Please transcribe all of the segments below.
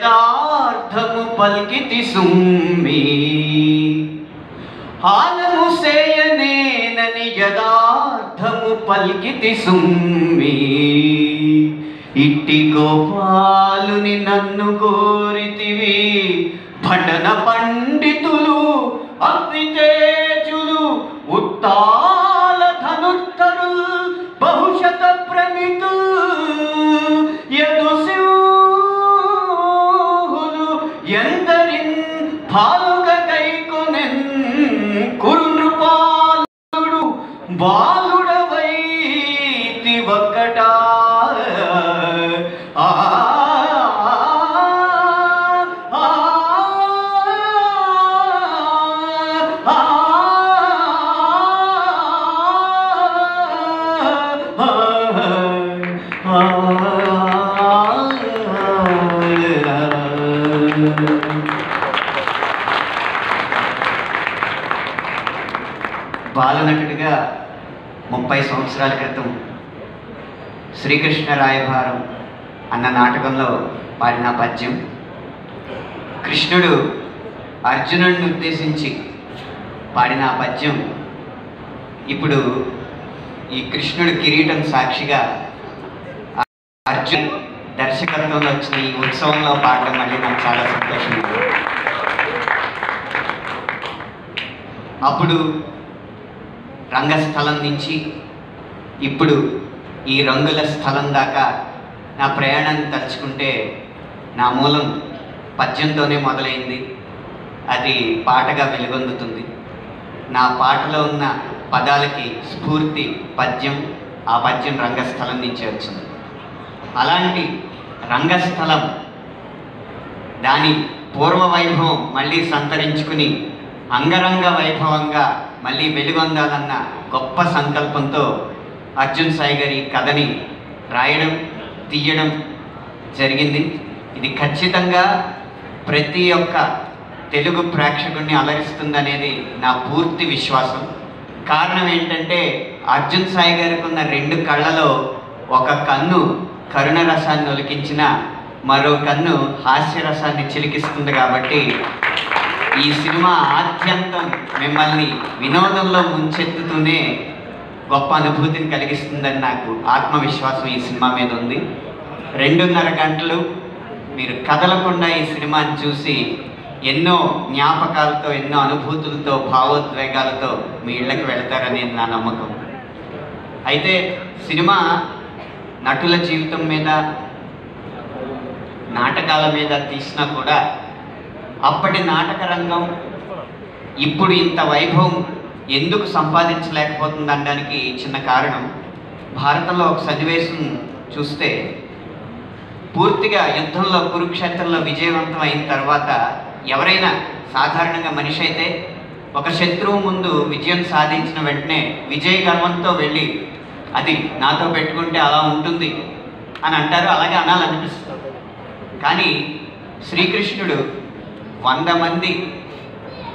యథార్థము పల్కితి సుమ్మి హాలము సేయనేనని యథార్థము పల్కితి సుమ్మి ఇట్టి గోపాలుని నన్ను కోరితివి భటన పండితులు అగ్నితేజులు ఉత్తాల ధనుర్ధరుల్ బహుశత ప్రమితుల్ యదుసింహులు ఎందరిన్ భాలుగ గైకొనెన్ కురు నృపాలుడు బాలుడవైతి ఒక్కటా బాలనటుడిగా 30 సంవత్సరాల క్రితం శ్రీకృష్ణ రాయభారం అన్న నాటకంలో పాడిన పద్యం. కృష్ణుడు అర్జునుడిని ఉద్దేశించి పాడిన పద్యం ఇప్పుడు ఈ కృష్ణుడు కిరీటం సాక్షిగా అర్జున్ దర్శకత్వంలో వచ్చిన ఈ ఉత్సవంలో పాడడం మళ్ళీ నాకు చాలా సంతోషం. అప్పుడు రంగస్థలం నుంచి ఇప్పుడు ఈ రంగుల స్థలం దాకా నా ప్రయాణాన్ని తలుచుకుంటే నా మూలం పద్యంతోనే మొదలైంది. అది పాటగా వెలుగొందుతుంది. నా పాటలో ఉన్న పదాలకి స్ఫూర్తి పద్యం, ఆ పద్యం రంగస్థలం నుంచి వచ్చింది. అలాంటి రంగస్థలం దాని పూర్వ వైభవం మళ్ళీ సంతరించుకుని అంగరంగ వైభవంగా మళ్ళీ వెలుగొందాలన్న గొప్ప సంకల్పంతో అర్జున్ సాయి గారి కథని రాయడం తీయడం జరిగింది. ఇది ఖచ్చితంగా ప్రతి ఒక్క తెలుగు ప్రేక్షకుడిని అలరిస్తుందనేది నా పూర్తి విశ్వాసం. కారణం ఏంటంటే అర్జున్ సాయి గారికి ఉన్న 2 కళ్ళలో ఒక కన్ను కరుణ రసాన్ని ఒలికించిన మరో కన్ను హాస్యరసాన్ని చిలికిస్తుంది. కాబట్టి ఈ సినిమా ఆద్యంతం మిమ్మల్ని వినోదంలో ముంచెత్తుతూనే గొప్ప అనుభూతిని కలిగిస్తుందని నాకు ఆత్మవిశ్వాసం ఈ సినిమా మీద ఉంది. 2.5 గంటలు మీరు కదలకుండా ఈ సినిమాని చూసి ఎన్నో జ్ఞాపకాలతో, ఎన్నో అనుభూతులతో, భావోద్వేగాలతో మీ ఇళ్ళకి వెళతారనేది నా నమ్మకం. అయితే సినిమా నటుల జీవితం మీద, నాటకాల మీద తీసినా కూడా అప్పటి నాటక రంగం ఇప్పుడు ఇంత వైభవం ఎందుకు సంపాదించలేకపోతుంది అనడానికి చిన్న కారణం. భారతంలో ఒక సన్నివేశం చూస్తే పూర్తిగా యుద్ధంలో కురుక్షేత్రంలో విజయవంతం అయిన తర్వాత ఎవరైనా సాధారణంగా మనిషి అయితే ఒక శత్రువు ముందు విజయం సాధించిన వెంటనే విజయ గర్వంతో వెళ్ళి అది నాతో పెట్టుకుంటే అలా ఉంటుంది అని అంటారు. అలాగే అనాలనిపిస్తుంది. కానీ శ్రీకృష్ణుడు 100 మంది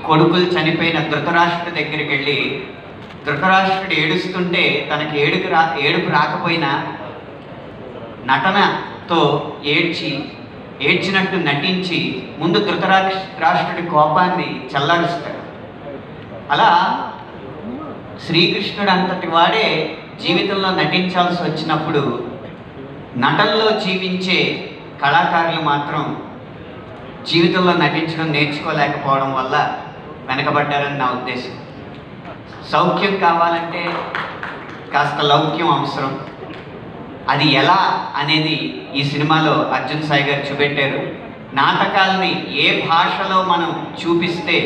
కొడుకులు చనిపోయిన ధృతరాష్ట్రుడి దగ్గరికి వెళ్ళి ధృతరాష్ట్రుడు ఏడుస్తుంటే తనకి ఏడుపు రాకపోయినా నటనతో ఏడ్చినట్టు నటించి ముందు ధృతరాష్ట్రుడి కోపాన్ని చల్లారుస్తాడు. అలా శ్రీకృష్ణుడు అంతటి వాడే జీవితంలో నటించాల్సి వచ్చినప్పుడు నటనలో జీవించే కళాకారులు మాత్రం జీవితంలో నటించడం నేర్చుకోలేకపోవడం వల్ల వెనకబడ్డారని నా ఉద్దేశం. సౌఖ్యం కావాలంటే కాస్త లౌక్యం అవసరం. అది ఎలా అనేది ఈ సినిమాలో అర్జున్ సాయి గారు చూపెట్టారు. నాటకాలని ఏ భాషలో మనం చూపిస్తే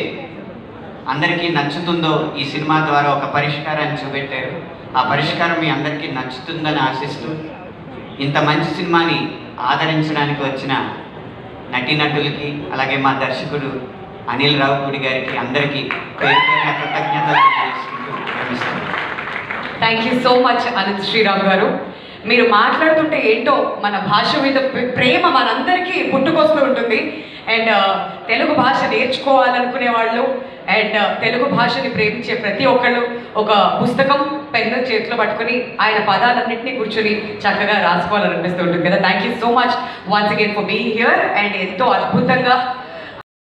అందరికీ నచ్చుతుందో ఈ సినిమా ద్వారా ఒక పరిష్కారాన్ని చూపెట్టారు. ఆ పరిష్కారం మీ అందరికీ నచ్చుతుందని ఆశిస్తూ ఇంత మంచి సినిమాని ఆదరించడానికి వచ్చిన నటీనటులకి, అలాగే మా దర్శకుడు అనిల్ రావుపూడి గారికి అందరికీ పేరు పేరున కృతజ్ఞతలు తెలియజేసుకుంటూ నమస్కారం. Thank you so much Anant Sriram గారు. మీరు మాట్లాడుతుంటే ఏంటో మన భాష మీద ప్రేమ మనందరికీ పుట్టుకొస్తూ ఉంటుంది. అండ్ తెలుగు భాష నేర్చుకోవాలనుకునే వాళ్ళు అండ్ తెలుగు భాషని ప్రేమించే ప్రతి ఒక్కళ్ళు ఒక పుస్తకం పెన్ను చేతిలో పట్టుకుని ఆయన పదాలన్నింటినీ కూర్చొని చక్కగా రాసుకోవాలనిపిస్తూ ఉంటుంది కదా. Thank you so much once again for being here. And ఎంతో అద్భుతంగా